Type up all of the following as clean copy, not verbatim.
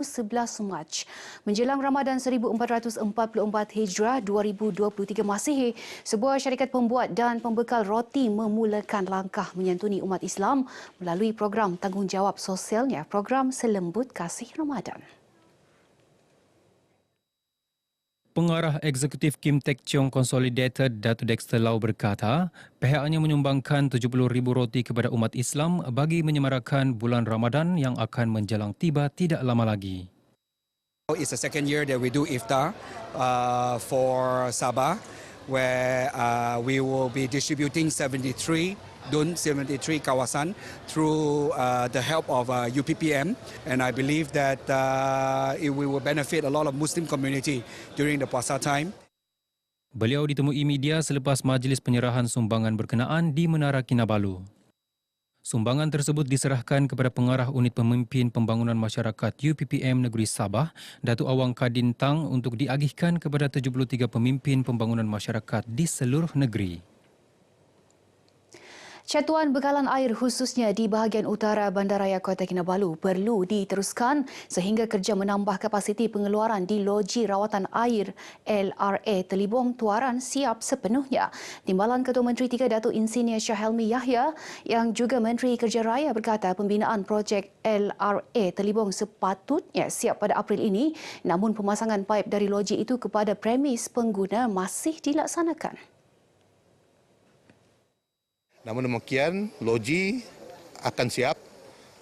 11 Mac. Menjelang Ramadan 1444 Hijrah 2023 Masihi, sebuah syarikat pembuat dan pembekal roti memulakan langkah menyantuni umat Islam melalui program tanggungjawab sosialnya, program Selembut Kasih Ramadan. Pengarah Eksekutif Kim Teck Cheong Consolidated, Datuk Dexter Lau berkata, pihaknya menyumbangkan 70,000 roti kepada umat Islam bagi menyemarakan bulan Ramadan yang akan menjelang tiba tidak lama lagi. It's the second year that we do iftar for Sabah, where we will be distributing 73 kawasan through the help of UPPM, and I believe that we will benefit a lot of Muslim community during the puasa time. Beliau ditemui media selepas majlis penyerahan sumbangan berkenaan di Menara Kinabalu. Sumbangan tersebut diserahkan kepada Pengarah Unit Pemimpin Pembangunan Masyarakat UPPM Negeri Sabah, Datuk Awang Kadin Tang, untuk diagihkan kepada 73 pemimpin pembangunan masyarakat di seluruh negeri. Catuan bekalan air khususnya di bahagian utara Bandaraya Kota Kinabalu perlu diteruskan sehingga kerja menambah kapasiti pengeluaran di loji rawatan air LRA Telibong Tuaran siap sepenuhnya. Timbalan Ketua Menteri 3 Datuk Insinyur Syahelmi Yahya yang juga Menteri Kerja Raya berkata pembinaan projek LRA Telibong sepatutnya siap pada April ini, namun pemasangan paip dari loji itu kepada premis pengguna masih dilaksanakan. Namun demikian, loji akan siap,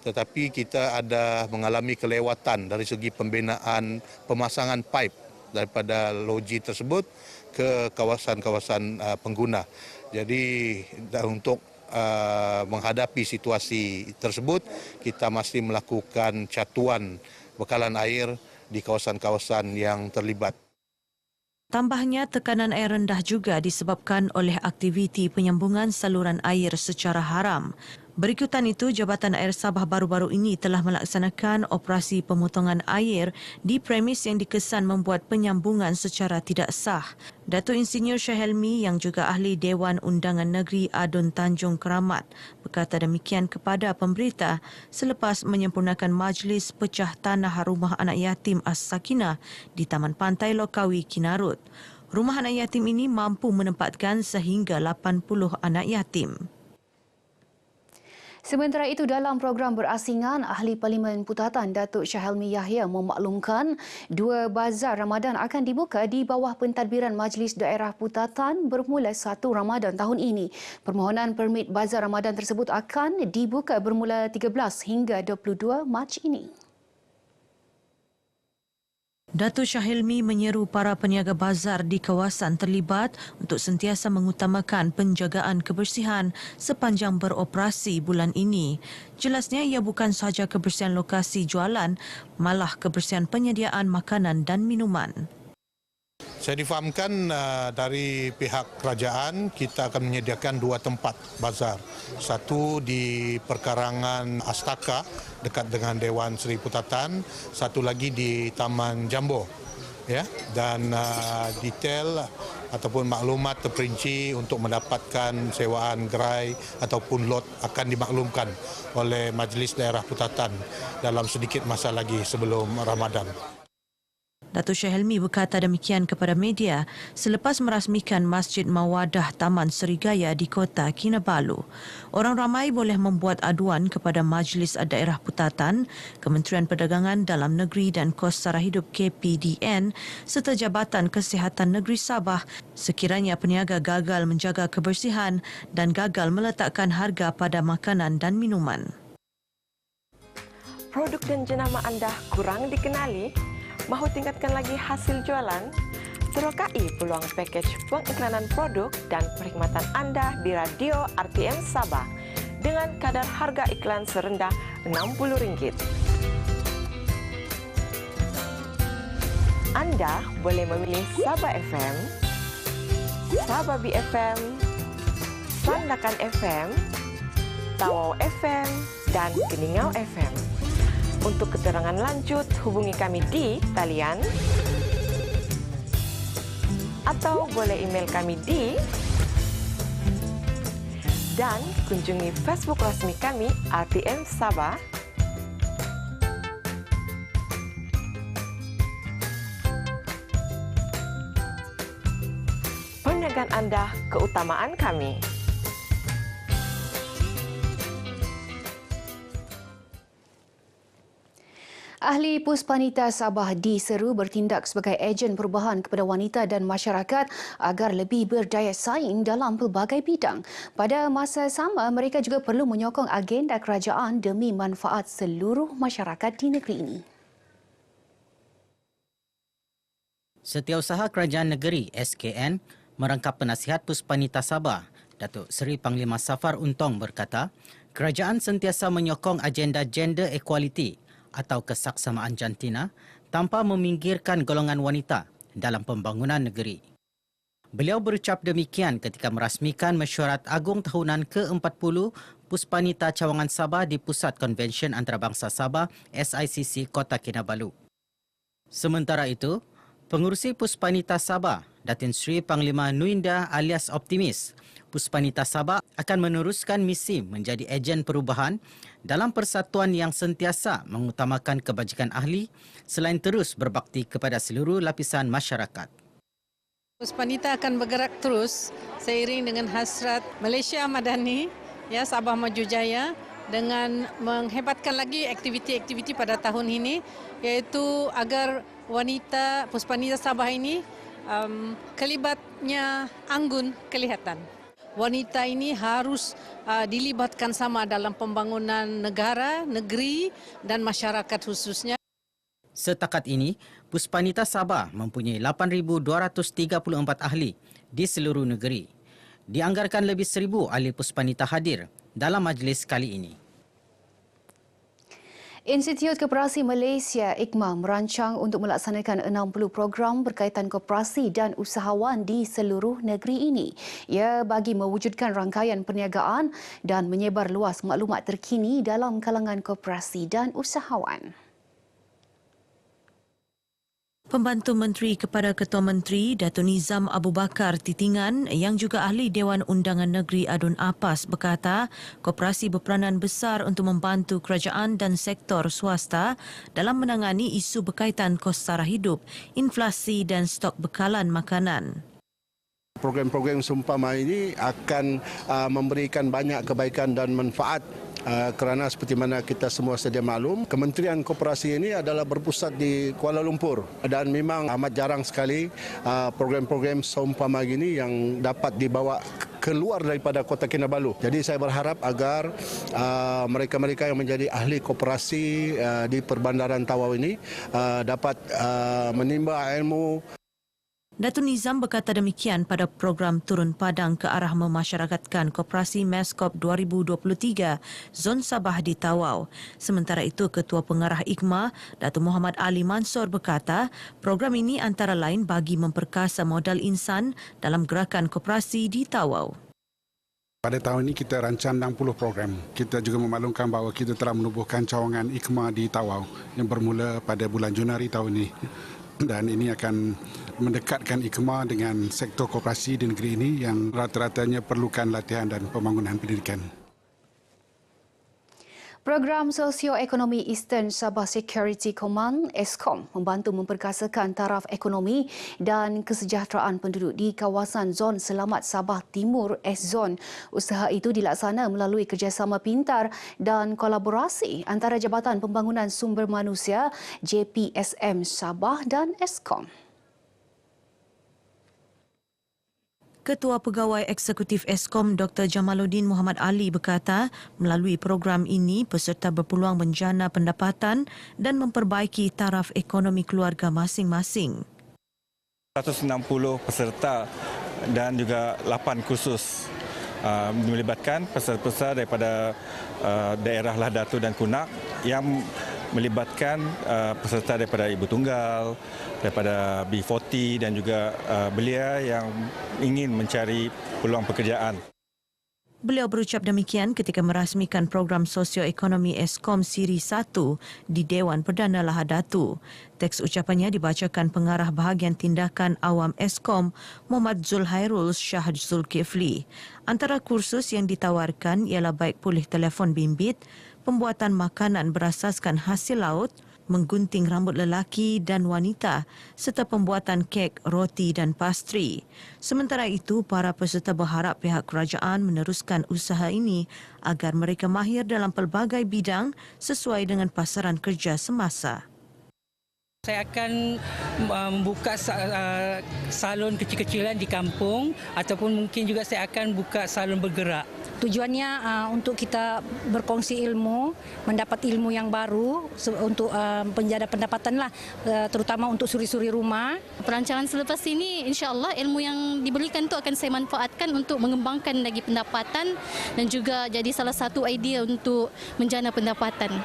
tetapi kita ada mengalami kelewatan dari segi pembinaan pemasangan pipe daripada loji tersebut ke kawasan-kawasan pengguna. Jadi untuk menghadapi situasi tersebut, kita masih melakukan catuan bekalan air di kawasan-kawasan yang terlibat. Tambahnya, tekanan air rendah juga disebabkan oleh aktiviti penyambungan saluran air secara haram. Berikutan itu, Jabatan Air Sabah baru-baru ini telah melaksanakan operasi pemotongan air di premis yang dikesan membuat penyambungan secara tidak sah. Datuk Insinyur Syahelmi yang juga ahli Dewan Undangan Negeri Adun Tanjung Keramat berkata demikian kepada pemberita selepas menyempurnakan majlis pecah tanah rumah anak yatim As-Sakinah di Taman Pantai Lokawi, Kinarut. Rumah anak yatim ini mampu menempatkan sehingga 80 anak yatim. Sementara itu, dalam program berasingan, Ahli Parlimen Putatan Datuk Syahelmi Yahya memaklumkan 2 bazar Ramadan akan dibuka di bawah pentadbiran Majlis Daerah Putatan bermula 1 Ramadan tahun ini. Permohonan permit bazar Ramadan tersebut akan dibuka bermula 13 hingga 22 Mac ini. Datuk Syahelmi menyeru para peniaga bazar di kawasan terlibat untuk sentiasa mengutamakan penjagaan kebersihan sepanjang beroperasi bulan ini. Jelasnya ia bukan sahaja kebersihan lokasi jualan, malah kebersihan penyediaan makanan dan minuman. Saya difahamkan dari pihak kerajaan kita akan menyediakan 2 tempat bazar. Satu di perkarangan Astaka dekat dengan Dewan Seri Putatan, satu lagi di Taman Jambo. Ya, dan detail ataupun maklumat terperinci untuk mendapatkan sewaan gerai ataupun lot akan dimaklumkan oleh Majlis Daerah Putatan dalam sedikit masa lagi sebelum Ramadan. Datuk Syahelmi berkata demikian kepada media selepas merasmikan Masjid Mawadah Taman Serigaya di Kota Kinabalu. Orang ramai boleh membuat aduan kepada Majlis Daerah Putatan, Kementerian Perdagangan Dalam Negeri dan Kos Sara Hidup KPDN serta Jabatan Kesihatan Negeri Sabah sekiranya peniaga gagal menjaga kebersihan dan gagal meletakkan harga pada makanan dan minuman. Produk dan jenama anda kurang dikenali? Mahu tingkatkan lagi hasil jualan? Serokai peluang pakej pengiklanan produk dan perkhidmatan anda di Radio RTM Sabah dengan kadar harga iklan serendah RM60. Anda boleh memilih Sabah FM, Sabah BFM, Sandakan FM, Tawau FM dan Keningau FM. Untuk keterangan lanjut, hubungi kami di talian atau boleh email kami di dan kunjungi Facebook rasmi kami RTM Sabah perniagaan anda keutamaan kami. Ahli Puspanita Sabah diseru bertindak sebagai ejen perubahan kepada wanita dan masyarakat agar lebih berdaya saing dalam pelbagai bidang. Pada masa sama, mereka juga perlu menyokong agenda kerajaan demi manfaat seluruh masyarakat di negeri ini. Setiausaha Kerajaan Negeri SKN merangkap penasihat Puspanita Sabah, Datuk Seri Panglima Safar Untong berkata, kerajaan sentiasa menyokong agenda gender equality atau kesaksamaan jantina tanpa meminggirkan golongan wanita dalam pembangunan negeri. Beliau berucap demikian ketika merasmikan mesyuarat agung tahunan ke-40 Puspanita Cawangan Sabah di Pusat Konvensyen Antarabangsa Sabah SICC Kota Kinabalu. Sementara itu, Pengurusi Puspanita Sabah, Datin Sri Panglima Nuinda alias Optimis, Puspanita Sabah akan meneruskan misi menjadi ejen perubahan dalam persatuan yang sentiasa mengutamakan kebajikan ahli selain terus berbakti kepada seluruh lapisan masyarakat. Puspanita akan bergerak terus seiring dengan hasrat Malaysia Madani, Sabah Maju Jaya, dengan menghebatkan lagi aktiviti-aktiviti pada tahun ini, iaitu agar wanita Puspanita Sabah ini kelibatnya anggun kelihatan. Wanita ini harus dilibatkan sama dalam pembangunan negara, negeri dan masyarakat khususnya. Setakat ini, Puspanita Sabah mempunyai 8,234 ahli di seluruh negeri. Dianggarkan lebih 1,000 ahli Puspanita hadir dalam majlis kali ini. Institut Koperasi Malaysia IKMA merancang untuk melaksanakan 60 program berkaitan koperasi dan usahawan di seluruh negeri ini. Ia bagi mewujudkan rangkaian perniagaan dan menyebar luas maklumat terkini dalam kalangan koperasi dan usahawan. Pembantu Menteri kepada Ketua Menteri Datuk Nizam Abu Bakar Titingan yang juga ahli Dewan Undangan Negeri Adun Apas berkata, koperasi berperanan besar untuk membantu kerajaan dan sektor swasta dalam menangani isu berkaitan kos sara hidup, inflasi dan stok bekalan makanan. Program-program seumpama ini akan memberikan banyak kebaikan dan manfaat kerana seperti mana kita semua sedia maklum, Kementerian Koperasi ini adalah berpusat di Kuala Lumpur dan memang amat jarang sekali program-program seumpama ini yang dapat dibawa keluar daripada Kota Kinabalu. Jadi saya berharap agar mereka-mereka yang menjadi ahli koperasi di Perbandaran Tawau ini dapat menimba ilmu. Datuk Nizam berkata demikian pada program Turun Padang ke arah memasyarakatkan Koperasi Meskop 2023 Zon Sabah di Tawau. Sementara itu, Ketua Pengarah IKMA, Datuk Muhammad Ali Mansor berkata, program ini antara lain bagi memperkasa modal insan dalam gerakan koperasi di Tawau. Pada tahun ini kita rancang 60 program. Kita juga memaklumkan bahawa kita telah menubuhkan cawangan IKMA di Tawau yang bermula pada bulan Januari tahun ini. Dan ini akan mendekatkan IKMA dengan sektor koperasi di negeri ini yang rata-ratanya perlukan latihan dan pembangunan pendidikan. Program Sosioekonomi Eastern Sabah Security Command ESCOM membantu memperkasakan taraf ekonomi dan kesejahteraan penduduk di kawasan Zon Selamat Sabah Timur S-Zon. Usaha itu dilaksana melalui kerjasama pintar dan kolaborasi antara Jabatan Pembangunan Sumber Manusia JPSM Sabah dan ESCOM. Ketua Pegawai Eksekutif ESCOM Dr. Jamaluddin Muhammad Ali berkata, melalui program ini peserta berpeluang menjana pendapatan dan memperbaiki taraf ekonomi keluarga masing-masing. 160 peserta dan juga 8 kursus melibatkan peserta-peserta daripada daerah Lah Datu dan Kunak yang melibatkan peserta daripada Ibu Tunggal, daripada B40 dan juga belia yang ingin mencari peluang pekerjaan. Beliau berucap demikian ketika merasmikan program sosioekonomi ESCOM Siri 1 di Dewan Perdana Lahad Datu. Teks ucapannya dibacakan Pengarah Bahagian Tindakan Awam ESCOM Muhammad Zulhairul Shah Zulkifli. Antara kursus yang ditawarkan ialah baik pulih telefon bimbit, pembuatan makanan berasaskan hasil laut, menggunting rambut lelaki dan wanita serta pembuatan kek, roti dan pastri. Sementara itu, para peserta berharap pihak kerajaan meneruskan usaha ini agar mereka mahir dalam pelbagai bidang sesuai dengan pasaran kerja semasa. Saya akan membuka salon kecil-kecilan di kampung ataupun mungkin juga saya akan buka salon bergerak. Tujuannya untuk kita berkongsi ilmu, mendapat ilmu yang baru untuk penjana pendapatan lah, terutama untuk suri-suri rumah. Perancangan selepas ini, insya-Allah ilmu yang diberikan itu akan saya manfaatkan untuk mengembangkan lagi pendapatan dan juga jadi salah satu idea untuk menjana pendapatan.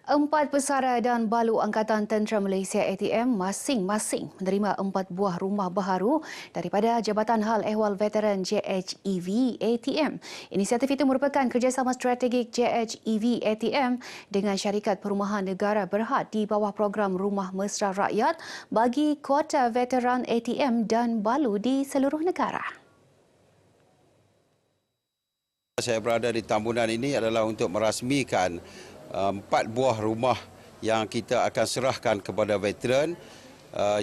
4 pesara dan balu Angkatan Tentera Malaysia ATM masing-masing menerima 4 buah rumah baharu daripada Jabatan Hal Ehwal Veteran JHEV ATM. Inisiatif itu merupakan kerjasama strategik JHEV ATM dengan syarikat perumahan negara Berhad di bawah program Rumah Mesra Rakyat bagi kuota veteran ATM dan balu di seluruh negara. Saya berada di Tambunan ini adalah untuk merasmikan 4 buah rumah yang kita akan serahkan kepada veteran,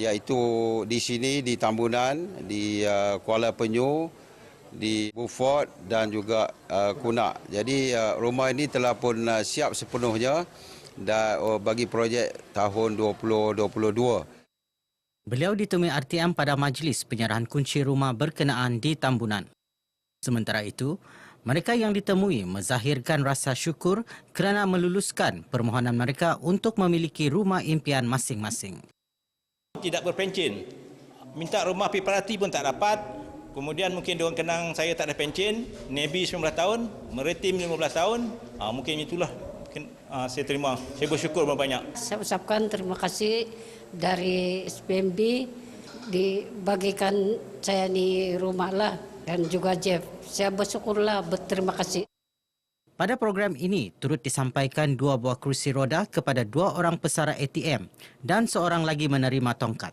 iaitu di sini di Tambunan, di Kuala Penyu, di Beaufort dan juga Kunak. Jadi rumah ini telah pun siap sepenuhnya bagi projek tahun 2022. Beliau ditemui RTM pada majlis penyerahan kunci rumah berkenaan di Tambunan. Sementara itu, mereka yang ditemui menzahirkan rasa syukur kerana meluluskan permohonan mereka untuk memiliki rumah impian masing-masing. Tidak berpencen. Minta rumah piparati pun tak dapat. Kemudian mungkin diorang kenang saya tak ada pencen. Navy 19 tahun, Maritim 15 tahun. Mungkin itulah saya terima. Saya bersyukur banyak. Saya ucapkan terima kasih dari SPMB dibagikan saya ni rumah lah. Dan juga Jeff, saya bersyukurlah, berterima kasih. Pada program ini, turut disampaikan 2 buah kerusi roda kepada 2 orang pesara ATM dan seorang lagi menerima tongkat.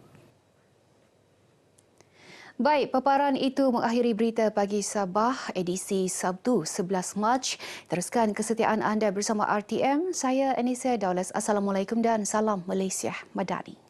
Baik, paparan itu mengakhiri berita pagi Sabah edisi Sabtu 11 Mac. Teruskan kesetiaan anda bersama RTM. Saya Anissa Daulas. Assalamualaikum dan salam Malaysia Madani.